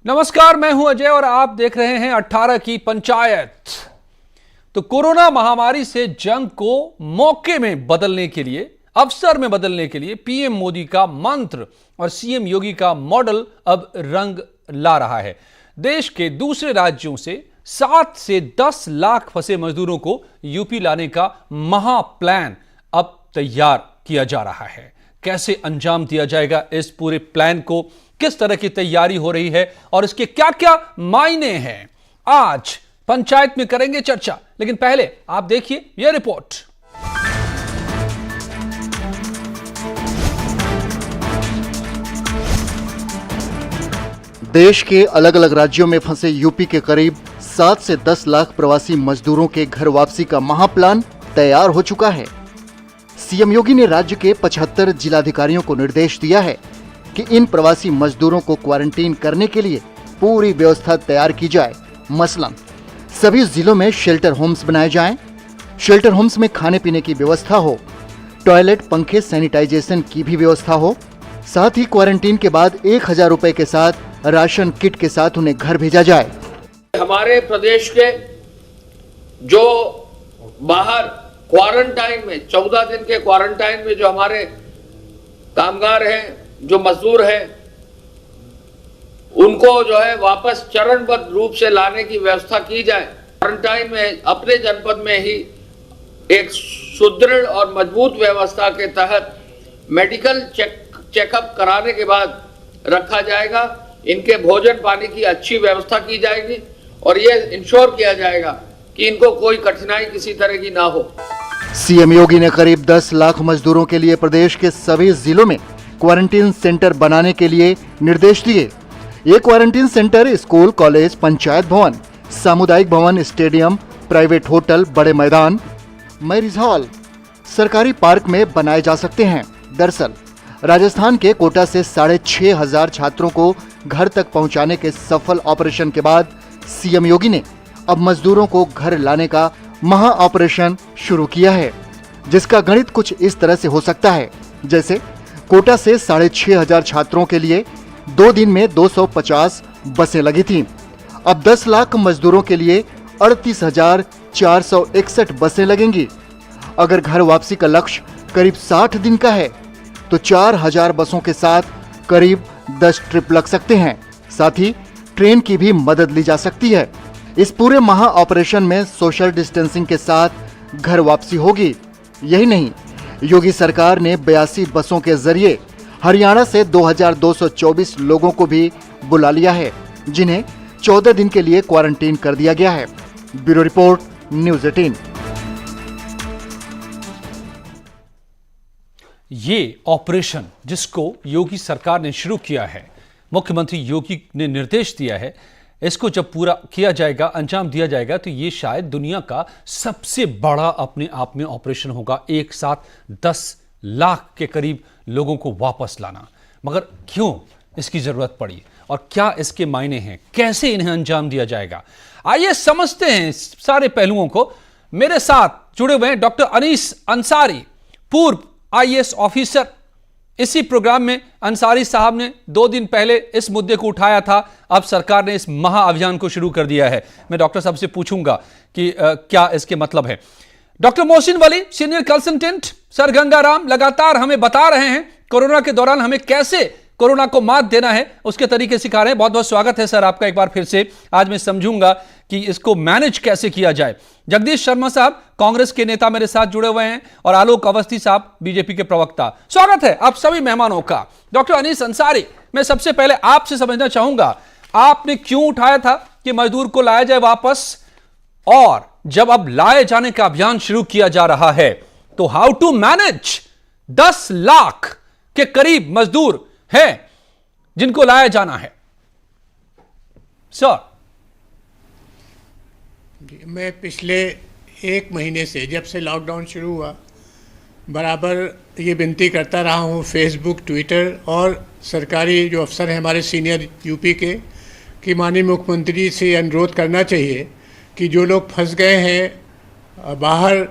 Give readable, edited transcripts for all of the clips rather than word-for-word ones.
नमस्कार, मैं हूं अजय और आप देख रहे हैं 18 की पंचायत। तो कोरोना महामारी से जंग को मौके में बदलने के लिए, अवसर में बदलने के लिए पीएम मोदी का मंत्र और सीएम योगी का मॉडल अब रंग ला रहा है। देश के दूसरे राज्यों से 7 से 10 लाख फंसे मजदूरों को यूपी लाने का महा प्लान अब तैयार किया जा रहा है। कैसे अंजाम दिया जाएगा इस पूरे प्लान को, किस तरह की तैयारी हो रही है और इसके क्या क्या मायने हैं, आज पंचायत में करेंगे चर्चा। लेकिन पहले आप देखिए यह रिपोर्ट। देश के अलग अलग राज्यों में फंसे यूपी के करीब 7 से 10 लाख प्रवासी मजदूरों के घर वापसी का महाप्लान तैयार हो चुका है। सीएम योगी ने राज्य के 75 जिलाधिकारियों को निर्देश दिया है कि इन प्रवासी मजदूरों को क्वारंटीन करने के लिए पूरी व्यवस्था तैयार की जाए। मसलन सभी जिलों में शेल्टर होम्स बनाए जाएं, शेल्टर होम्स में खाने पीने की व्यवस्था हो, टॉयलेट, पंखे, सैनिटाइजेशन की भी व्यवस्था हो। साथ ही क्वारंटीन के बाद 1000 रुपए के साथ राशन किट के साथ उन्हें घर भेजा जाए। हमारे प्रदेश के जो बाहर क्वारंटाइन में 14 दिन के क्वारंटाइन में जो हमारे कामगार हैं, जो मजदूर हैं, उनको जो है वापस चरणबद्ध रूप से लाने की व्यवस्था की जाए। क्वारंटाइन में अपने जनपद में ही एक सुदृढ़ और मजबूत व्यवस्था के तहत मेडिकल चेकअप कराने के बाद रखा जाएगा। इनके भोजन पानी की अच्छी व्यवस्था की जाएगी और ये इंश्योर किया जाएगा कि इनको कोई कठिनाई किसी तरह की ना हो। सीएम योगी ने करीब 10 लाख मजदूरों के लिए प्रदेश के सभी जिलों में क्वारंटीन सेंटर बनाने के लिए निर्देश दिए। ये quarantine centre school, college, panchayat भवन, सामुदायिक भवन, स्टेडियम, प्राइवेट होटल, बड़े मैदान, मैरिज हॉल, सरकारी पार्क में बनाए जा सकते हैं। दरअसल राजस्थान के कोटा से 6500 छात्रों को घर तक पहुंचाने के सफल ऑपरेशन के बाद सीएम योगी ने अब मजदूरों को घर लाने का महा ऑपरेशन शुरू किया है, जिसका गणित कुछ इस तरह से हो सकता है। जैसे कोटा से 6500 छात्रों के लिए 2 दिन में 250 बसें लगी थीं। अब 10 लाख मजदूरों के लिए 38,461 बसें लगेंगी। अगर घर वापसी का लक्ष्य करीब 60 दिन का है तो 4000 बसों के साथ करीब 10 ट्रिप लग सकते हैं। साथ ही ट्रेन की भी मदद ली जा सकती है। इस पूरे महा ऑपरेशन में सोशल डिस्टेंसिंग के साथ घर वापसी होगी। यही नहीं, योगी सरकार ने 82 बसों के जरिए हरियाणा से 2224 लोगों को भी बुला लिया है, जिन्हें 14 दिन के लिए क्वारंटीन कर दिया गया है। Bureau report, news 18। ये ऑपरेशन जिसको योगी सरकार ने शुरू किया है, मुख्यमंत्री योगी ने निर्देश दिया है, इसको जब पूरा किया जाएगा, अंजाम दिया जाएगा, तो ये शायद दुनिया का सबसे बड़ा अपने आप में ऑपरेशन होगा। एक साथ 10 लाख के करीब लोगों को वापस लाना। मगर क्यों इसकी जरूरत पड़ी और क्या इसके मायने हैं, कैसे इन्हें अंजाम दिया जाएगा, आइए समझते हैं सारे पहलुओं को। मेरे साथ जुड़े हुए हैं डॉक्टर अनीस अंसारी, पूर्व आईएएस ऑफिसर। इसी प्रोग्राम में अंसारी साहब ने 2 दिन पहले इस मुद्दे को उठाया था। अब सरकार ने इस महा अभियान को शुरू कर दिया है। मैं डॉक्टर साहब से पूछूंगा कि क्या इसके मतलब है। Doctor Mohsin Wali, senior consultant, sir Gangaram, लगातार हमें बता रहे हैं कोरोना के दौरान हमें कैसे कोरोना को मात देना है, उसके तरीके सिखा रहे हैं। बहुत बहुत स्वागत है सर आपका एक बार फिर से। आज मैं समझूंगा कि इसको मैनेज कैसे किया जाए। जगदीश शर्मा साहब, कांग्रेस के नेता, मेरे साथ जुड़े हुए हैं, और आलोक अवस्थी साहब, बीजेपी के प्रवक्ता। स्वागत है आप सभी मेहमानों का। डॉक्टर अनीस अंसारी, मैं सबसे पहले आपसे समझना चाहूंगा, आपने क्यों उठाया था कि मजदूर को लाया जाए वापस, और जब अब लाए जाने का अभियान शुरू किया जा रहा है तो हाउ टू मैनेज 10 लाख के करीब मजदूर हैं जिनको लाया जाना है। सर, मैं पिछले 1 महीने से, जब से लॉकडाउन शुरू हुआ, बराबर ये विनती करता रहा हूँ फेसबुक, ट्विटर और सरकारी जो अफसर हैं हमारे सीनियर यूपी के, कि माननीय मुख्यमंत्री से अनुरोध करना चाहिए कि जो लोग फंस गए हैं बाहर,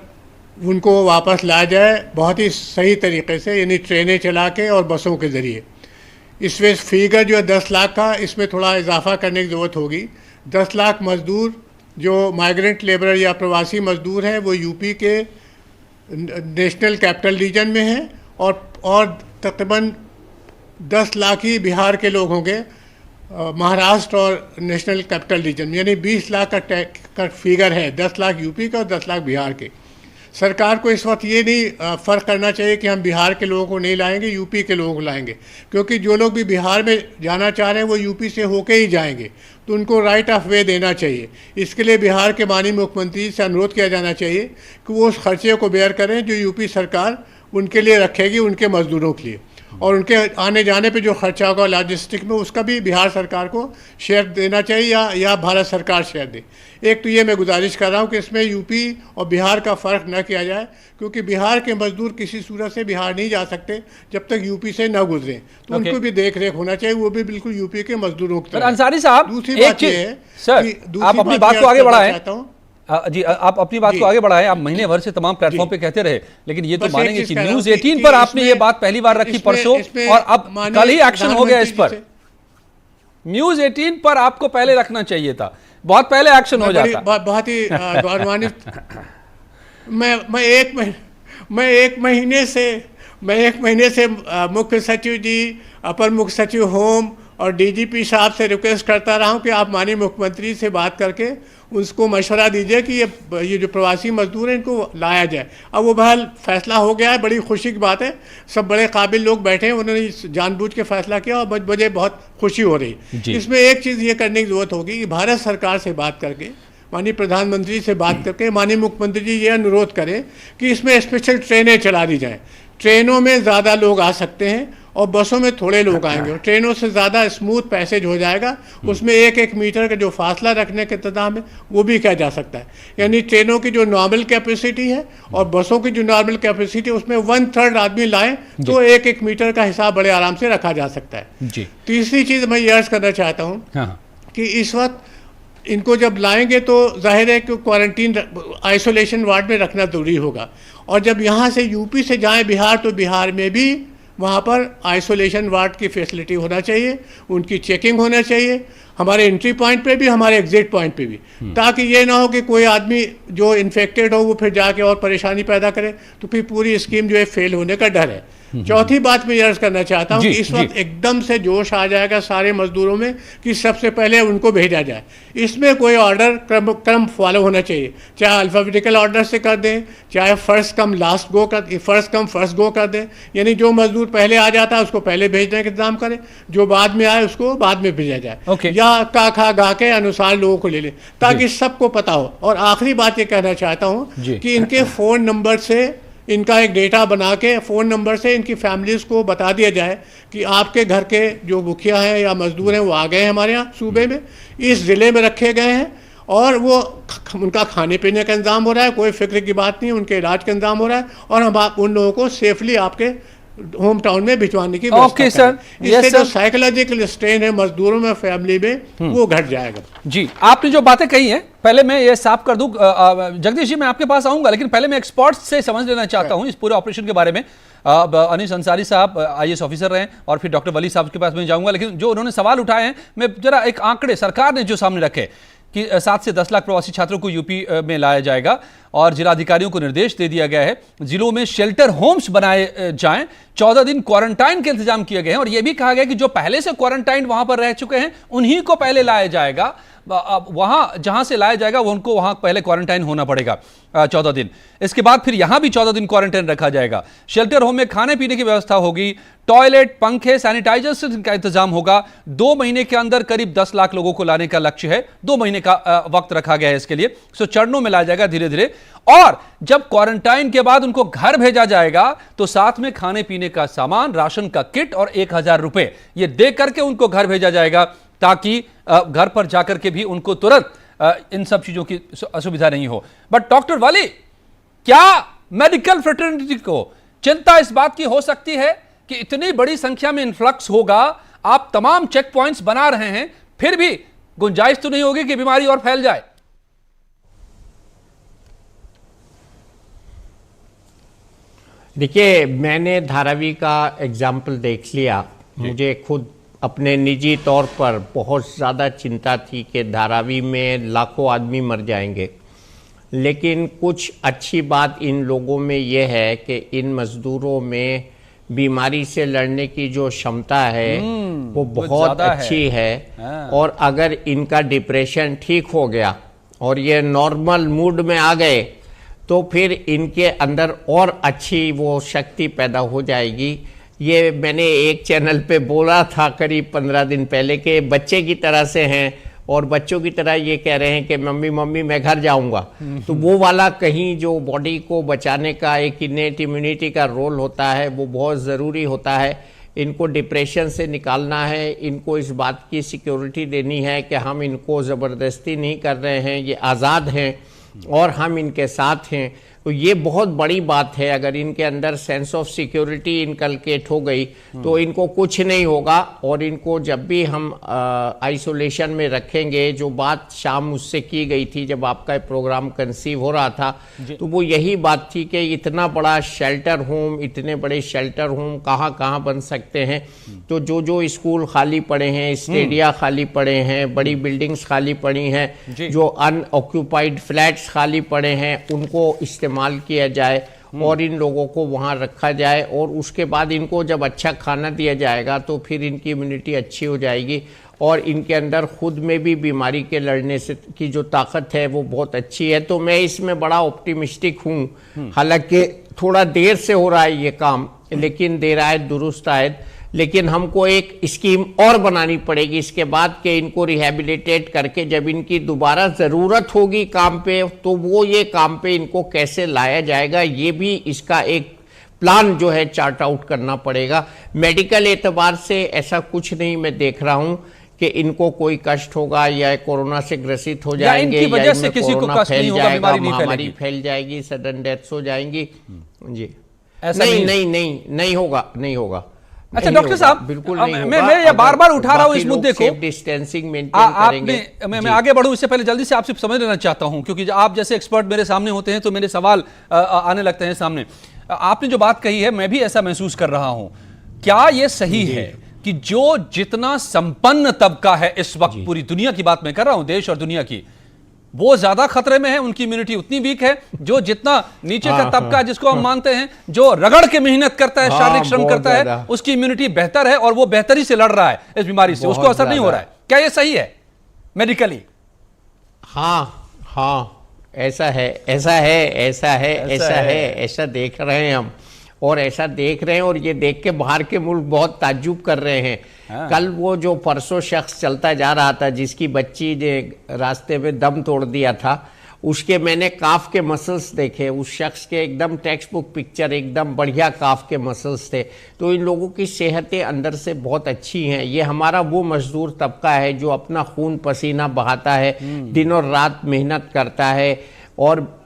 उनको वापस लाया जाए बहुत ही सही तरीके से, यानी ट्रेनें चला के और बसों के ज़रिए। इसमें फिगर जो है 10 लाख का, इसमें थोड़ा इजाफा करने की ज़रूरत होगी। 10 लाख मज़दूर जो माइग्रेंट लेबर या प्रवासी मज़दूर हैं वो यूपी के नेशनल कैपिटल रीजन में हैं, और तकरीबन 10 लाख ही बिहार के लोग होंगे महाराष्ट्र और नेशनल कैपिटल रीजन में, यानी 20 लाख का फिगर है, 10 लाख यूपी का और 10 लाख बिहार के। सरकार को इस वक्त ये नहीं फ़र्क करना चाहिए कि हम बिहार के लोगों को नहीं लाएंगे, यूपी के लोगों को लाएंगे, क्योंकि जो लोग भी बिहार में जाना चाह रहे हैं वो यूपी से होके ही जाएंगे, तो उनको राइट ऑफ वे देना चाहिए। इसके लिए बिहार के माननीय मुख्यमंत्री से अनुरोध किया जाना चाहिए कि वो उस खर्चे को बेयर करें जो यूपी सरकार उनके लिए रखेगी, उनके मज़दूरों के लिए, और उनके आने जाने पे जो खर्चा होगा लॉजिस्टिक में, उसका भी बिहार सरकार को शेयर देना चाहिए, या भारत सरकार शेयर दे। एक तो ये मैं गुजारिश कर रहा हूँ कि इसमें यूपी और बिहार का फ़र्क न किया जाए, क्योंकि बिहार के मजदूर किसी सूरत से बिहार नहीं जा सकते जब तक यूपी से न गुजरें, तो उनको भी देख रेख होना चाहिए, वो भी बिल्कुल यूपी के मजदूरों की तरह। अंसारी साहब, दूसरी बात ये है सर, आप अपनी बात को आगे बढ़ाएं। जी, आप अपनी बात को आगे बढ़ाएं। आप महीने भर से तमाम प्लेटफॉर्म पे कहते रहे, लेकिन ये तो मानेंगे कि न्यूज़ 18 पर आपने ये बात पहली बार रखी परसों, और अब कल ही एक्शन हो गया इस पर। न्यूज़ 18 पर आपको पहले रखना चाहिए था, बहुत पहले एक्शन हो जाता। बहुत ही गौरवान्वित। मैं एक महीने से मुख्य सचिव जी, अपर मुख्य सचिव होम और डीजीपी साहब से रिक्वेस्ट करता रहा हूं कि आप माननीय मुख्यमंत्री से बात करके उसको मशवरा दीजिए कि ये जो प्रवासी मजदूर हैं इनको लाया जाए। अब वो बहल फैसला हो गया है, बड़ी खुशी की बात है, सब बड़े काबिल लोग बैठे हैं, उन्होंने जानबूझ के फैसला किया और मुझे बहुत खुशी हो रही। इसमें एक चीज़ ये करने की ज़रूरत होगी कि भारत सरकार से बात करके, माननीय प्रधानमंत्री से बात करके माननीय मुख्यमंत्री जी ये अनुरोध करें कि इसमें स्पेशल ट्रेनें चला दी जाएँ। ट्रेनों में ज़्यादा लोग आ सकते हैं और बसों में थोड़े लोग आएंगे, और ट्रेनों से ज़्यादा स्मूथ पैसेज हो जाएगा। उसमें 1-1 मीटर का जो फासला रखने का इंतजाम है वो भी किया जा सकता है। यानी ट्रेनों की जो नॉर्मल कैपेसिटी है और बसों की जो नॉर्मल कैपेसिटी है उसमें 1/3 आदमी लाएं तो 1-1 मीटर का हिसाब बड़े आराम से रखा जा सकता है। तीसरी चीज़ मैं ये अर्ज करना चाहता हूँ कि इस वक्त इनको जब लाएंगे तो जाहिर है कि क्वारंटीन आइसोलेशन वार्ड में रखना ज़रूरी होगा, और जब यहाँ से यूपी से जाएँ बिहार तो बिहार में भी वहाँ पर आइसोलेशन वार्ड की फैसिलिटी होना चाहिए, उनकी चेकिंग होना चाहिए, हमारे एंट्री पॉइंट पे भी, हमारे एग्जिट पॉइंट पे भी, ताकि ये ना हो कि कोई आदमी जो इन्फेक्टेड हो वो फिर जाके और परेशानी पैदा करे, तो फिर पूरी स्कीम जो है फेल होने का डर है। चौथी बात मैं अर्ज करना चाहता हूँ कि इस वक्त एकदम से जोश आ जाएगा सारे मजदूरों में कि सबसे पहले उनको भेजा जाए। इसमें कोई ऑर्डर क्रम फॉलो होना चाहिए, चाहे अल्फ़ाबेटिकल ऑर्डर से कर दें, चाहे फर्स्ट कम फर्स्ट गो कर दें, यानी जो मजदूर पहले आ जाता है उसको पहले भेजने का इंतजाम करें, जो बाद में आए उसको बाद में भेजा जाए, या का खा गा के अनुसार लोगों को ले लें, ताकि सबको पता हो। और आखिरी बात ये कहना चाहता हूँ कि इनके फ़ोन नंबर से, इनका एक डेटा बना के फ़ोन नंबर से इनकी फैमिलीज़ को बता दिया जाए कि आपके घर के जो मुखिया हैं या मजदूर हैं वो आ गए हैं हमारे यहाँ सूबे में, इस ज़िले में रखे गए हैं, और वो उनका खाने पीने का इंतज़ाम हो रहा है, कोई फिक्र की बात नहीं, उनके इलाज का इंतज़ाम हो रहा है, और हम उन लोगों को सेफली आपके होम टाउन में भिजवाने की व्यवस्था सर। इससे जो साइकोलॉजिकल स्ट्रेन है मजदूरों में, फैमिली में, वो घट जाएगा। जी, आपने जो बातें कही हैं, पहले मैं ये साफ कर दूं, जगदीश जी मैं आपके पास आऊंगा, लेकिन पहले मैं एक्सपर्ट्स से समझ लेना चाहता हूं इस पूरे ऑपरेशन के बारे में। अनीस अंसारी साहब IAS ऑफिसर रहे, और फिर डॉक्टर वली साहब के पास मैं जाऊंगा, लेकिन जो उन्होंने सवाल उठाए हैं, मैं जरा एक आंकड़े सरकार ने जो सामने रखे कि 7 से 10 लाख प्रवासी छात्रों को यूपी में लाया जाएगा, और जिलाधिकारियों को निर्देश दे दिया गया है जिलों में शेल्टर होम्स बनाए जाएं, 14 दिन क्वारंटाइन के इंतजाम किए गए हैं, और यह भी कहा गया कि जो पहले से क्वारंटाइन वहां पर रह चुके हैं उन्हीं को पहले लाया जाएगा, वहां जहां से लाया जाएगा वो उनको वहां पहले क्वारंटाइन होना पड़ेगा 14 दिन, इसके बाद फिर यहां भी 14 दिन क्वारंटाइन रखा जाएगा। शेल्टर होम में खाने पीने की व्यवस्था होगी, टॉयलेट, पंखे, सैनिटाइजर्स का इंतजाम होगा। 2 महीने के अंदर करीब 10 लाख लोगों को लाने का लक्ष्य है, 2 महीने का वक्त रखा गया है इसके लिए, सो चरणों में लाया जाएगा धीरे धीरे, और जब क्वारंटाइन के बाद उनको घर भेजा जाएगा तो साथ में खाने पीने का सामान, राशन का किट और 1000 रुपए ये दे करके उनको घर भेजा जाएगा, ताकि घर पर जाकर के भी उनको तुरंत इन सब चीजों की असुविधा नहीं हो। बट डॉक्टर वली, क्या मेडिकल फ्रेटर्निटी को चिंता इस बात की हो सकती है कि इतनी बड़ी संख्या में इन्फ्लक्स होगा, आप तमाम चेक पॉइंट्स बना रहे हैं, फिर भी गुंजाइश तो नहीं होगी कि बीमारी और फैल जाए? देखिए, मैंने धारावी का एग्जाम्पल देख लिया, मुझे खुद अपने निजी तौर पर बहुत ज़्यादा चिंता थी कि धारावी में लाखों आदमी मर जाएंगे, लेकिन कुछ अच्छी बात इन लोगों में ये है कि इन मज़दूरों में बीमारी से लड़ने की जो क्षमता है वो बहुत अच्छी है। और अगर इनका डिप्रेशन ठीक हो गया और ये नॉर्मल मूड में आ गए तो फिर इनके अंदर और अच्छी वो शक्ति पैदा हो जाएगी। ये मैंने एक चैनल पे बोला था करीब 15 दिन पहले कि बच्चे की तरह से हैं और बच्चों की तरह ये कह रहे हैं कि मम्मी मम्मी मैं घर जाऊंगा। तो वो वाला कहीं जो बॉडी को बचाने का एक इनेट इम्यूनिटी का रोल होता है वो बहुत ज़रूरी होता है। इनको डिप्रेशन से निकालना है, इनको इस बात की सिक्योरिटी देनी है कि हम इनको ज़बरदस्ती नहीं कर रहे हैं, ये आज़ाद हैं और हम इनके साथ हैं। तो ये बहुत बड़ी बात है। अगर इनके अंदर सेंस ऑफ सिक्योरिटी इनकलकेट हो गई तो इनको कुछ नहीं होगा। और इनको जब भी हम आइसोलेशन में रखेंगे, जो बात शाम मुझसे की गई थी जब आपका प्रोग्राम कंसीव हो रहा था, तो वो यही बात थी कि इतना बड़ा शेल्टर होम, इतने बड़े शेल्टर होम कहाँ कहाँ बन सकते हैं। तो जो जो स्कूल खाली पड़े हैं, स्टेडिया खाली पड़े हैं, बड़ी बिल्डिंग्स खाली पड़ी हैं, जो अनऑक्यूपाइड फ्लैट्स खाली पड़े हैं, उनको इस्तेमाल किया जाए और इन लोगों को वहाँ रखा जाए। और उसके बाद इनको जब अच्छा खाना दिया जाएगा तो फिर इनकी इम्यूनिटी अच्छी हो जाएगी और इनके अंदर खुद में भी बीमारी के लड़ने से की जो ताकत है वो बहुत अच्छी है। तो मैं इसमें बड़ा ऑप्टिमिस्टिक हूँ। हालांकि थोड़ा देर से हो रहा है ये काम, लेकिन देर आयत दुरुस्त आयत। लेकिन हमको एक स्कीम और बनानी पड़ेगी इसके बाद कि इनको रिहेबिलिटेट करके जब इनकी दोबारा ज़रूरत होगी काम पे, तो वो ये काम पे इनको कैसे लाया जाएगा, ये भी इसका एक प्लान जो है चार्ट आउट करना पड़ेगा। मेडिकल एतबार से ऐसा कुछ नहीं मैं देख रहा हूँ कि इनको कोई कष्ट होगा या कोरोना से ग्रसित हो जाएंगे या वजह से किसी को कष्ट नहीं होगा, बीमारी नहीं महामारी फैल जाएगी, सडन डेथ्स हो जाएंगी। जी ऐसा नहीं होगा, नहीं होगा। अच्छा डॉक्टर साहब, बिल्कुल नहीं होगा। मैं ये बार बार उठा रहा हूं इस मुद्दे को। डिस्टेंसिंग मेंटेन करेंगे। मैं आगे बढ़ूं इससे पहले जल्दी से आपसे समझ लेना चाहता हूं, क्योंकि आप जैसे एक्सपर्ट मेरे सामने होते हैं तो मेरे सवाल आने लगते हैं सामने। आपने जो बात कही है मैं भी ऐसा महसूस कर रहा हूं। क्या यह सही है कि जो जितना संपन्न तबका है इस वक्त, पूरी दुनिया की बात मैं कर रहा हूं, देश और दुनिया की, वो ज्यादा खतरे में है, उनकी इम्यूनिटी उतनी वीक है। जो जितना नीचे का तबका जिसको हम मानते हैं, जो रगड़ के मेहनत करता है, शारीरिक श्रम करता है, उसकी इम्यूनिटी बेहतर है और वो बेहतरी से लड़ रहा है इस बीमारी से, उसको असर नहीं हो रहा है। क्या ये सही है मेडिकली? हाँ, ऐसा देख रहे हैं हम, और ऐसा देख रहे हैं और ये देख के बाहर के मुल्क बहुत ताज्जुब कर रहे हैं। कल वो जो परसों शख्स चलता जा रहा था जिसकी बच्ची ने रास्ते में दम तोड़ दिया था, उसके मैंने काफ के मसल्स देखे। उस शख्स के एकदम टेक्स्ट बुक पिक्चर, एकदम बढ़िया काफ के मसल्स थे। तो इन लोगों की सेहतें अंदर से बहुत अच्छी हैं। ये हमारा वो मजदूर तबका है जो अपना खून पसीना बहाता है, दिन और रात मेहनत करता है और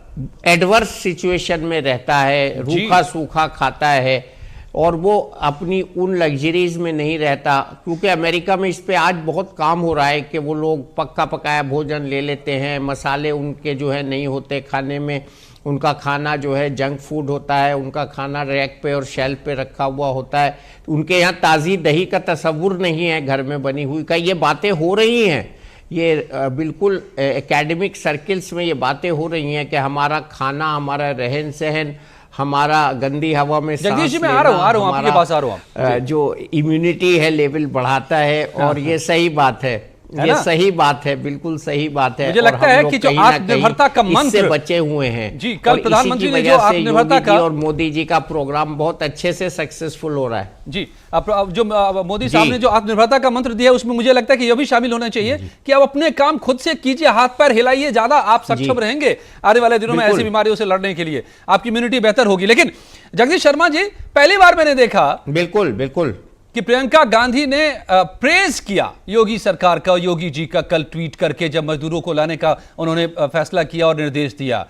एडवर्स सिचुएशन में रहता है, रूखा सूखा खाता है और वो अपनी उन लग्जरीज में नहीं रहता। क्योंकि अमेरिका में इस पे आज बहुत काम हो रहा है कि वो लोग पक्का पकाया भोजन ले लेते हैं, मसाले उनके जो है नहीं होते खाने में, उनका खाना जो है जंक फूड होता है, उनका खाना रैक पे और शेल्फ पे रखा हुआ होता है। उनके यहाँ ताज़ी दही का तस्वुर नहीं है घर में बनी हुई का। ये बातें हो रही हैं, ये बिल्कुल एकेडमिक सर्किल्स में ये बातें हो रही हैं कि हमारा खाना, हमारा रहन सहन, हमारा गंदी हवा में जगदीश जी मैं आ रहा हूं आपके पास आ रहा हूं, जो इम्यूनिटी है लेवल बढ़ाता है। और ये सही बात है, ये सही बात है, बिल्कुल सही बात है। मुझे लगता है कि जो आत्मनिर्भरता का मंत्र बचे हुए हैं जी, कल प्रधानमंत्री ने जो आत्मनिर्भरता का और मोदी जी का प्रोग्राम बहुत अच्छे से सक्सेसफुल हो रहा है जी। अब जो मोदी साहब ने जो आत्मनिर्भरता का मंत्र दिया उसमें मुझे लगता है कि यह भी शामिल होना चाहिए कि आप अपने काम खुद से कीजिए, हाथ पैर हिलाइए, ज्यादा आप सक्षम रहेंगे आने वाले दिनों में ऐसी बीमारियों से लड़ने के लिए, आपकी इम्यूनिटी बेहतर होगी। लेकिन जगदीश शर्मा जी, पहली बार मैंने देखा बिल्कुल कि प्रियंका गांधी ने प्रेज किया योगी सरकार का, योगी जी का, कल ट्वीट करके जब मजदूरों को लाने का उन्होंने फैसला किया और निर्देश दिया।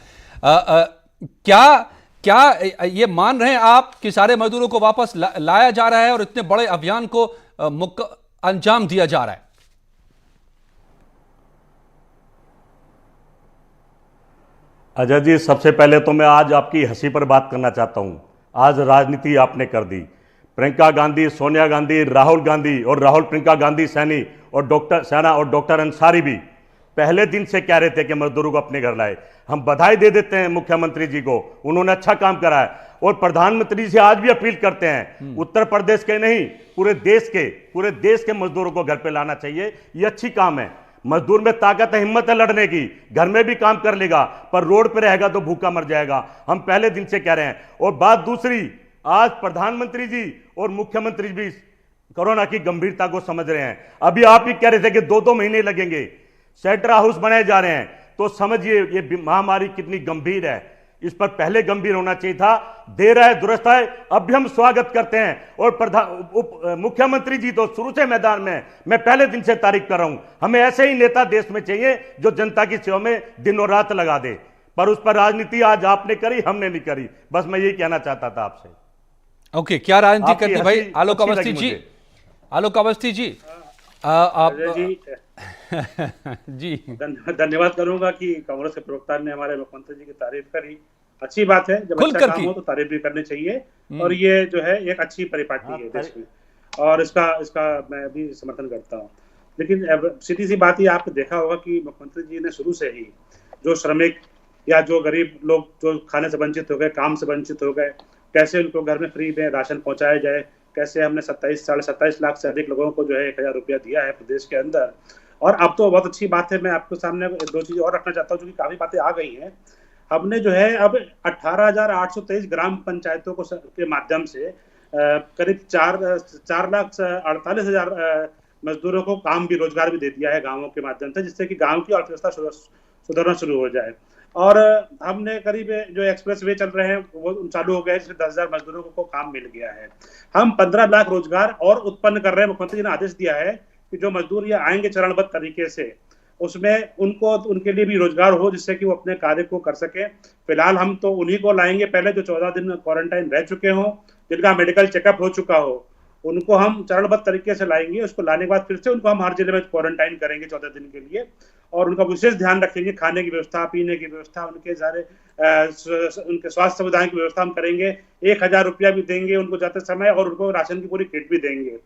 क्या ये मान रहे हैं आप कि सारे मजदूरों को वापस लाया जा रहा है और इतने बड़े अभियान को अंजाम दिया जा रहा है? अजय जी, सबसे पहले तो मैं आज आपकी हंसी पर बात करना चाहता हूं। आज राजनीति आपने कर दी। प्रियंका गांधी, सोनिया गांधी, राहुल गांधी और राहुल प्रियंका गांधी सैनी और डॉक्टर सैना और डॉक्टर अंसारी भी पहले दिन से कह रहे थे कि मजदूरों को अपने घर लाए। हम बधाई दे देते हैं मुख्यमंत्री जी को, उन्होंने अच्छा काम करा है। और प्रधानमंत्री से आज भी अपील करते हैं, उत्तर प्रदेश के नहीं पूरे देश के मजदूरों को घर पे लाना चाहिए। ये अच्छी काम है। मजदूर में ताकत है, हिम्मत है लड़ने की, घर में भी काम कर लेगा, पर रोड पे रहेगा तो भूखा मर जाएगा। हम पहले दिन से कह रहे हैं। और बात दूसरी, आज प्रधानमंत्री जी और मुख्यमंत्री भी कोरोना की गंभीरता को समझ रहे हैं। अभी आप ही कह रहे थे कि 2-2 महीने लगेंगे, शेल्टर हाउस बनाए जा रहे हैं, तो समझिए ये महामारी कितनी गंभीर है। इस पर पहले गंभीर होना चाहिए था। देर है दुरुस्त है, अब भी हम स्वागत करते हैं। और मुख्यमंत्री जी तो शुरू से मैदान में, मैं पहले दिन से तारीफ कर रहा हूं। हमें ऐसे ही नेता देश में चाहिए जो जनता की सेवा में दिनों रात लगा दे। पर उस पर राजनीति आज आपने करी, हमने नहीं करी। बस मैं यही कहना चाहता था आपसे। ओके, क्या राजनीति आपकी करती भाई? हंसी आलोक अच्छी अवस्थी लगी जी, मुझे। आलोक अवस्थी जी, आप जी धन्यवाद करूंगा कि कांग्रेस के प्रवक्ता ने हमारे मुख्यमंत्री जी की तारीफ करी। अच्छी बात है, जब अच्छा काम हो तो तारीफ भी करनी चाहिए। और ये जो है एक अच्छी परिपाटी है देश में, और इसका मैं भी समर्थन करता हूँ। लेकिन सीधी सी बात ही आपने देखा होगा कि मुख्यमंत्री जी ने शुरू से ही जो श्रमिक या जो गरीब लोग जो खाने से वंचित हो गए, काम से वंचित हो गए, कैसे उनको घर में फ्री में राशन पहुंचाया जाए, कैसे हमने 27 लाख से अधिक लोगों को जो है 1000 रुपया दिया है प्रदेश के अंदर। और अब तो बहुत अच्छी बात है, मैं आपके सामने 2 चीज और रखना चाहता हूँ, क्योंकि काफी बातें आ गई हैं। हमने जो है अब 18,823 ग्राम पंचायतों को के माध्यम से करीब 4,48,000 मजदूरों को काम भी, रोजगार भी दे दिया है गाँवों के माध्यम से, जिससे कि गाँव की अर्थव्यवस्था सुधरना शुरू हो जाए। और हमने करीब जो एक्सप्रेस वे चल रहे हैं वो चालू हो गए, जिसमें 10,000 मजदूरों को काम मिल गया है। हम 15 लाख रोजगार और उत्पन्न कर रहे हैं। मुख्यमंत्री जी ने आदेश दिया है कि जो मजदूर ये आएंगे चरणबद्ध तरीके से, उसमें उनके लिए भी रोजगार हो, जिससे कि वो अपने कार्य को कर सके। फिलहाल हम तो उन्हीं को लाएंगे पहले जो 14 दिन क्वारंटाइन रह चुके हों, जिनका मेडिकल चेकअप हो चुका हो, उनको हम चरणबद्ध तरीके से लाएंगे। उसको लाने के बाद फिर से उनको हम हर जिले में क्वारंटाइन करेंगे 14 दिन के लिए, और उनका विशेष ध्यान रखेंगे। खाने की व्यवस्था, पीने की व्यवस्था, उनके सारे उनके स्वास्थ्य सुविधाओं की व्यवस्था हम करेंगे। 1,000 रुपया भी देंगे उनको जाते समय, और उनको राशन की पूरी किट भी देंगे।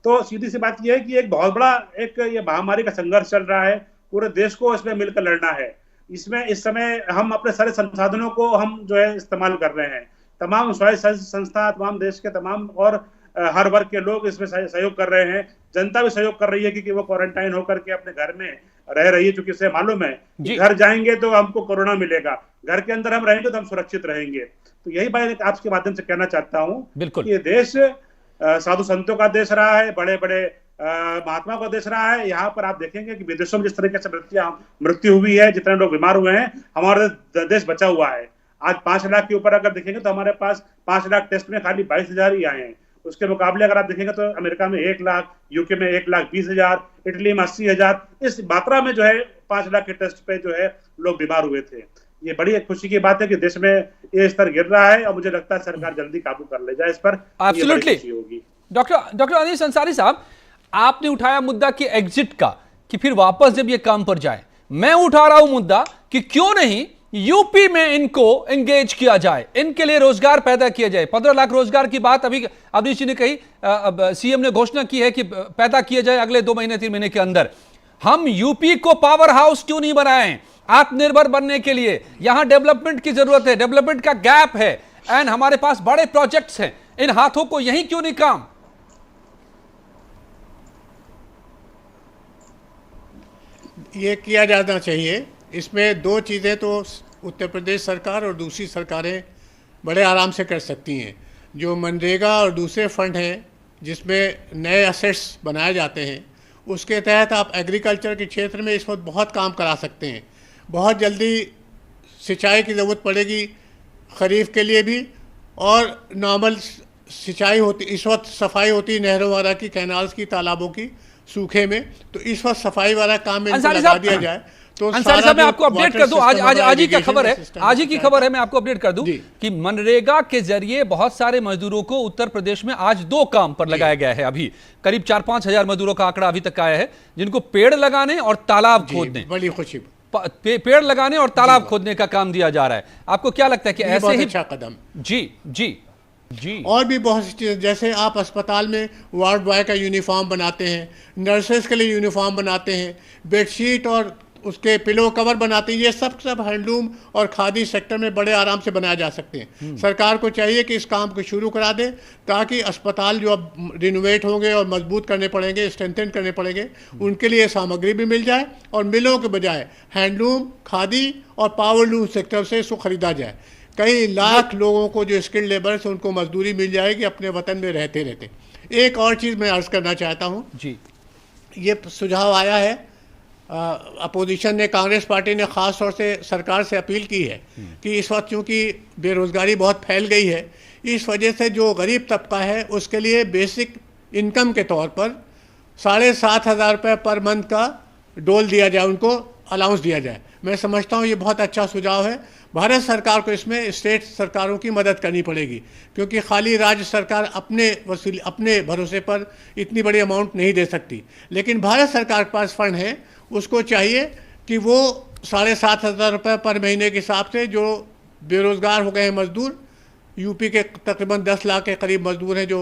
तो सीधी सी बात यह है कि एक बहुत बड़ा ये महामारी का संघर्ष चल रहा है, पूरे देश को इसमें मिलकर लड़ना है। इसमें इस समय हम अपने सारे संसाधनों को हम जो है इस्तेमाल कर रहे हैं। तमाम स्वायत्त संस्था, तमाम देश के तमाम और हर वर्ग के लोग इसमें सहयोग कर रहे हैं। जनता भी सहयोग कर रही है, क्योंकि वो क्वारंटाइन होकर के अपने घर में रह रही है, क्योंकि उसे मालूम है कि घर जाएंगे तो हमको कोरोना मिलेगा, घर के अंदर हम रहेंगे तो हम सुरक्षित रहेंगे। तो यही बात आपके माध्यम से कहना चाहता हूँ, ये देश साधु संतों का देश रहा है, बड़े बड़े महात्मा का देश रहा है। यहाँ पर आप देखेंगे कि विदेशों में जिस तरीके से मृत्यु हुई है, जितने लोग बीमार हुए हैं, हमारा देश बचा हुआ है। आज 5 लाख के ऊपर अगर देखेंगे तो हमारे पास 5 लाख टेस्ट में खाली 22,000 ही आए हैं। उसके मुकाबले अगर आप देखेंगे तो अमेरिका में 1 लाख, यूके में 1,20,000, इटली में 80,000, इस मात्रा में जो है 5 लाख के टेस्ट पे जो है लोग बीमार हुए थे। ये बड़ी खुशी की बात है कि देश में ये स्तर गिर रहा है, और मुझे लगता है सरकार जल्दी काबू कर ले जाए इस पर। एब्सोल्युटली। डॉक्टर अनीस अंसारी साहब, आपने उठाया मुद्दा कि एग्जिट का, कि फिर वापस जब ये काम पर जाए। मैं उठा रहा हूं मुद्दा कि क्यों नहीं यूपी में इनको एंगेज किया जाए, इनके लिए रोजगार पैदा किया जाए। 15 लाख रोजगार की बात अभी अवनीश जी ने कही, सीएम ने घोषणा की है कि पैदा किया जाए अगले 2 महीने 3 महीने के अंदर। हम यूपी को पावर हाउस क्यों नहीं बनाएं आत्मनिर्भर बनने के लिए? यहां डेवलपमेंट की जरूरत है, डेवलपमेंट का गैप है, एंड हमारे पास बड़े प्रोजेक्ट्स हैं। इन हाथों को यहीं क्यों नहीं काम? ये किया जाना चाहिए। इसमें 2 चीज़ें तो उत्तर प्रदेश सरकार और दूसरी सरकारें बड़े आराम से कर सकती हैं। जो मनरेगा और दूसरे फंड हैं जिसमें नए असेट्स बनाए जाते हैं, उसके तहत आप एग्रीकल्चर के क्षेत्र में इस वक्त बहुत काम करा सकते हैं। बहुत जल्दी सिंचाई की ज़रूरत पड़ेगी खरीफ के लिए भी, और नॉर्मल सिंचाई होती, इस वक्त सफाई होती नहरों वगैरह की, कैनाल्स की, तालाबों की सूखे में, तो इस वक्त सफाई वाला काम में इनको लगा दिया जाए तो अंसारी साहब मैं आपको अपडेट कर दूं, आज ही का खबर है, आज ही की खबर है, मैं आपको अपडेट कर दूं कि मनरेगा के जरिए बहुत सारे मजदूरों को उत्तर प्रदेश में आज 2 काम पर लगाया गया है। अभी करीब 4-5 हजार मजदूरों का आंकड़ा अभी तक आया है, जिनको पेड़ लगाने और तालाब खोदने, बड़ी खुशी, पेड़ लगाने और तालाब खोदने का काम दिया जा रहा है। आपको क्या लगता है कि ऐसे ही अच्छा कदम? जी जी। और भी बहुत सी चीज़ें, जैसे आप अस्पताल में वार्ड बॉय का यूनिफॉर्म बनाते हैं, नर्सेस के लिए यूनिफॉर्म बनाते हैं, बेडशीट और उसके पिलो कवर बनाते हैं, ये सब हैंडलूम और खादी सेक्टर में बड़े आराम से बनाए जा सकते हैं। सरकार को चाहिए कि इस काम को शुरू करा दे, ताकि अस्पताल जो अब रिनोवेट होंगे और मजबूत करने पड़ेंगे, स्ट्रेंथन करने पड़ेंगे, उनके लिए सामग्री भी मिल जाए और मिलों के बजाय हैंडलूम, खादी और पावरलूम सेक्टर से इसको खरीदा जाए। कई लाख लोगों को जो स्किल्ड लेबर है उनको मजदूरी मिल जाएगी अपने वतन में रहते रहते। एक और चीज़ मैं अर्ज़ करना चाहता हूँ जी। ये सुझाव आया है, अपोजिशन ने, कांग्रेस पार्टी ने ख़ास तौर से सरकार से अपील की है कि इस वक्त चूँकि बेरोज़गारी बहुत फैल गई है, इस वजह से जो गरीब तबका है उसके लिए बेसिक इनकम के तौर पर 7,500 रुपये पर मंथ का डोल दिया जाए, उनको अलाउंस दिया जाए। मैं समझता हूँ ये बहुत अच्छा सुझाव है। भारत सरकार को इसमें स्टेट सरकारों की मदद करनी पड़ेगी, क्योंकि खाली राज्य सरकार अपने भरोसे पर इतनी बड़ी अमाउंट नहीं दे सकती। लेकिन भारत सरकार के पास फंड है, उसको चाहिए कि वो 7,500 रुपये पर महीने के हिसाब से जो बेरोज़गार हो गए हैं मजदूर, यूपी के तकरीबन 10 लाख के करीब मजदूर हैं जो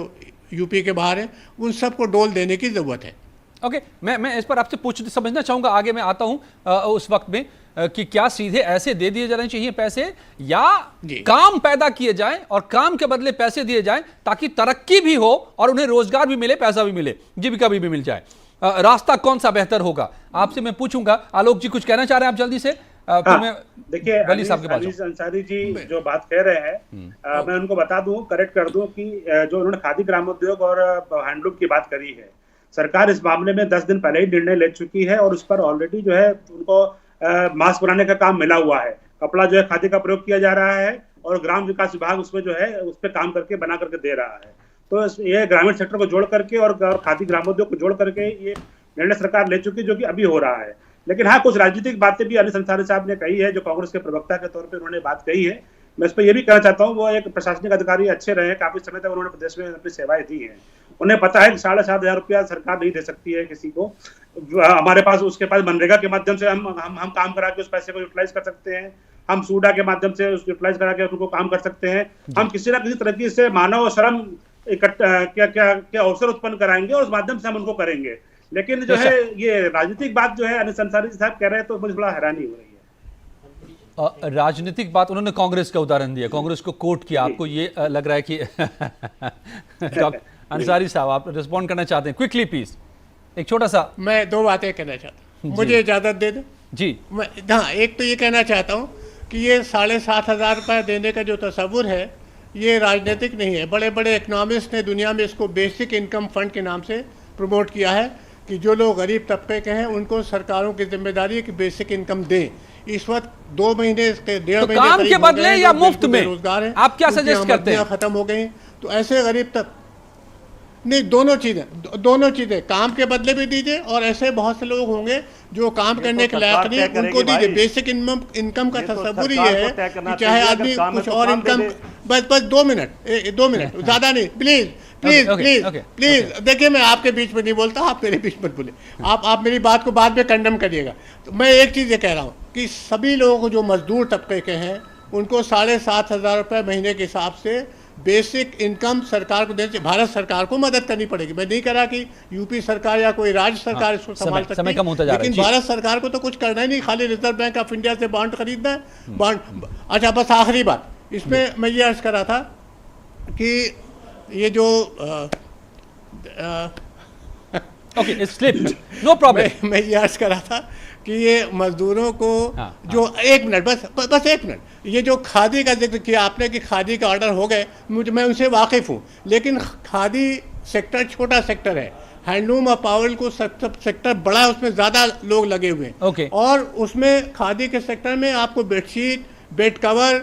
यूपी के बाहर हैं, उन सबको डोल देने की ज़रूरत है। ओके, मैं इस पर आपसे समझना चाहूंगा, आगे मैं आता हूं उस वक्त में कि क्या सीधे ऐसे दे दिए जाने चाहिए पैसे, या काम पैदा किए जाएं और काम के बदले पैसे दिए जाएं, ताकि तरक्की भी हो और उन्हें रोजगार भी मिले, पैसा भी मिले, जीविका भी मिल जाए। रास्ता कौन सा बेहतर होगा, आपसे मैं पूछूंगा। आलोक जी कुछ कहना चाह रहे हैं आप जल्दी से? देखिए, वली साहब के पास अनीस अंसारी जी जो बात कह रहे हैं, मैं उनको बता दूं, करेक्ट कर दूं कि जो उन्होंने खादी ग्रामोद्योग और हैंडलूम की बात करी है, सरकार इस मामले में 10 दिन पहले ही निर्णय ले चुकी है और उस पर ऑलरेडी जो है उनको मास्क बनाने का काम मिला हुआ है। कपड़ा जो है खादी का प्रयोग किया जा रहा है और ग्राम विकास विभाग उसमें जो है उस पर काम करके बना करके दे रहा है। तो ये ग्रामीण सेक्टर को जोड़ करके और खादी ग्रामोद्योग को जोड़ करके ये निर्णय सरकार ले चुकी है, जो कि अभी हो रहा है। लेकिन हाँ, कुछ राजनीतिक बातें भी अनीस अंसारी साहब ने कही है, जो कांग्रेस के प्रवक्ता के तौर पर उन्होंने बात कही है। मैं इस पर यह भी कहना चाहता हूँ, वो एक प्रशासनिक अधिकारी अच्छे रहे, काफी समय तक उन्होंने प्रदेश में अपनी सेवाएं दी हैं। उन्हें पता है कि 7,500 रुपया सरकार नहीं दे सकती है किसी को। हमारे पास उसके पास मनरेगा के माध्यम से हम काम करा के उस पैसे को यूटिलाइज कर सकते हैं, हम सूडा के माध्यम से यूटिलाइज करा के उनको काम कर सकते हैं, हम किसी न किसी तरीके से मानव श्रम क्या अवसर उत्पन्न कराएंगे और उस माध्यम से हम उनको करेंगे। लेकिन जो है ये राजनीतिक बात जो है अनीस अंसारी साहब कह रहे हैं, तो मुझे बड़ा हैरानी हो रही है। राजनीतिक बात, उन्होंने कांग्रेस का उदाहरण दिया, कांग्रेस को कोट किया। आपको ये लग रहा है कि डॉक्टर अंसारी साहब आप रिस्पॉन्ड करना चाहते हैं? क्विकली प्लीज, एक छोटा सा। मैं 2 बातें कहना चाहता हूँ, मुझे इजाज़त दे दें जी। हाँ, एक तो ये कहना चाहता हूँ कि ये 7,500 रुपये देने का जो तस्वुर है ये राजनीतिक नहीं है। बड़े बड़े इकनॉमिस्ट ने दुनिया में इसको बेसिक इनकम फंड के नाम से प्रमोट किया है कि जो लोग गरीब तबके के हैं उनको सरकारों की जिम्मेदारी है कि बेसिक इनकम दें। इस वक्त 2 महीने, 1.5 महीने काम के बदले या मुफ्त में रोजगार है, आप क्या सजेस्ट करते हैं? खत्म हो गई, तो ऐसे गरीब तक नहीं, दोनों चीजें काम के बदले भी दीजिए और ऐसे बहुत से लोग होंगे जो काम करने के लायक नहीं, उनको दीजिए। बेसिक इनकम का तस्वुर ये है कि चाहे आदमी कुछ और इनकम, बस 2 मिनट ज्यादा नहीं, प्लीज देखिए, मैं आपके बीच में नहीं बोलता, आप मेरे बीच मत बोले, आप मेरी बात को बाद में कंडेम करिएगा। तो मैं एक चीज़ ये कह रहा हूँ कि सभी लोगों को जो मजदूर तबके के हैं उनको 7,500 रुपये महीने के हिसाब से बेसिक इनकम सरकार को देने से भारत सरकार को मदद करनी पड़ेगी। मैं नहीं कह रहा कि यूपी सरकार या कोई राज्य सरकार इसको संभाल सकती है, लेकिन भारत सरकार को तो कुछ करना ही नहीं, खाली रिजर्व बैंक ऑफ इंडिया से बॉन्ड खरीदना है, बॉन्ड। अच्छा, बस आखिरी बात इसमें मैं ये अर्ज कर रहा था कि ये जो ओके, स्लिप, नो प्रॉब्लम। मैं ये अर्ज कर रहा था कि ये मजदूरों को जो 1 मिनट, बस 1 मिनट, ये जो खादी का जिक्र किया आपने कि खादी का ऑर्डर हो गए, मैं उनसे वाकिफ़ हूँ, लेकिन खादी सेक्टर छोटा सेक्टर है, हैंडलूम और पावर को सेक्टर बड़ा है, उसमें ज़्यादा लोग लगे हुए हैं। और उसमें खादी के सेक्टर में आपको बेडशीट, बेड कवर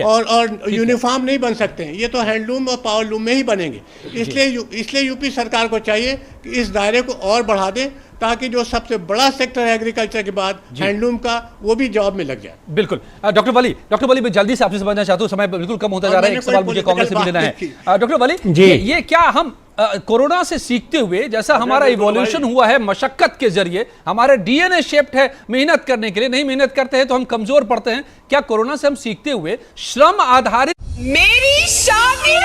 और यूनिफॉर्म नहीं बन सकते हैं, ये तो हैंडलूम और पावरलूम में ही बनेंगे। इसलिए यूपी सरकार को चाहिए कि इस दायरे को और बढ़ा दे, ताकि जो सबसे बड़ा सेक्टर है एग्रीकल्चर के बाद हैंडलूम का, वो भी जॉब में लग जाए। बिल्कुल। डॉक्टर वली मैं जल्दी से आपसे समझना चाहता हूँ, समय बिल्कुल कम होता जा रहा है, एक सवाल मुझे कांग्रेस से भी लेना है। डॉक्टर वली, ये क्या हम कोरोना से सीखते हुए, जैसा हमारा इवोल्यूशन हुआ है मशक्कत के जरिए, हमारे डीएनए शेप्ड है मेहनत करने के लिए, नहीं मेहनत करते हैं तो हम कमजोर पड़ते हैं। क्या कोरोना से हम सीखते हुए श्रम आधारित मेरी शादी